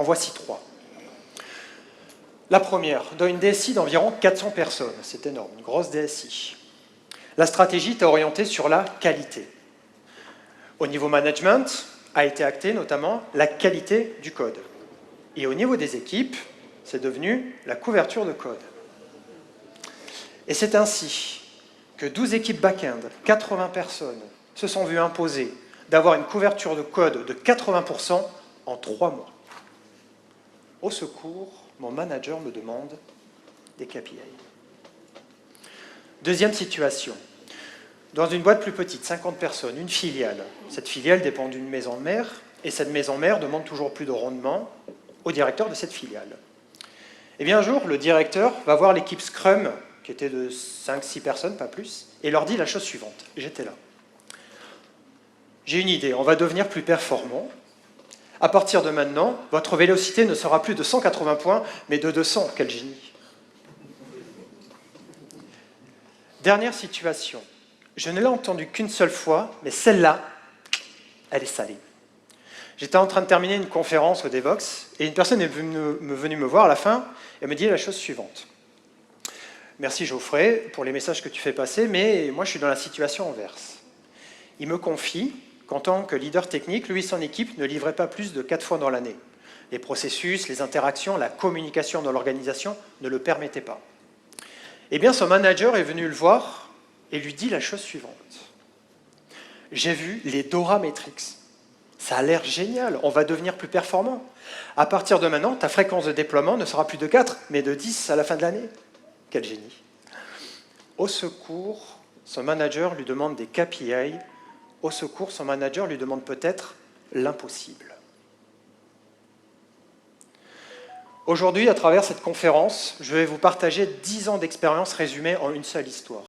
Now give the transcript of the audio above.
En voici 3. La première, dans une DSI d'environ 400 personnes, c'est énorme, une grosse DSI. La stratégie était orientée sur la qualité. Au niveau management, a été actée notamment la qualité du code. Et au niveau des équipes, c'est devenu la couverture de code. Et c'est ainsi que 12 équipes back-end, 80 personnes, se sont vues imposer d'avoir une couverture de code de 80% en 3 mois. Au secours, mon manager me demande des KPI. Deuxième situation. Dans une boîte plus petite, 50 personnes, une filiale. Cette filiale dépend d'une maison mère, et cette maison mère demande toujours plus de rendement au directeur de cette filiale. Et bien un jour, le directeur va voir l'équipe Scrum, qui était de 5-6 personnes, pas plus, et leur dit la chose suivante. J'étais là. J'ai une idée, on va devenir plus performant. À partir de maintenant, votre vélocité ne sera plus de 180 points, mais de 200. Quel génie! Dernière situation. Je ne l'ai entendue qu'une seule fois, mais celle-là, elle est salée. J'étais en train de terminer une conférence au Devox, et une personne est venue me voir à la fin, et elle me dit la chose suivante. Merci Geoffrey pour les messages que tu fais passer, mais moi je suis dans la situation inverse. Il me confie qu'en tant que leader technique, lui et son équipe ne livraient pas plus de 4 fois dans l'année. Les processus, les interactions, la communication dans l'organisation ne le permettaient pas. Eh bien, son manager est venu le voir et lui dit la chose suivante. J'ai vu les Dora Metrics. Ça a l'air génial, on va devenir plus performant. À partir de maintenant, ta fréquence de déploiement ne sera plus de 4, mais de 10 à la fin de l'année. Quel génie! Au secours, son manager lui demande des KPI. Au secours, son manager lui demande peut-être l'impossible. Aujourd'hui, à travers cette conférence, je vais vous partager 10 ans d'expérience résumée en une seule histoire.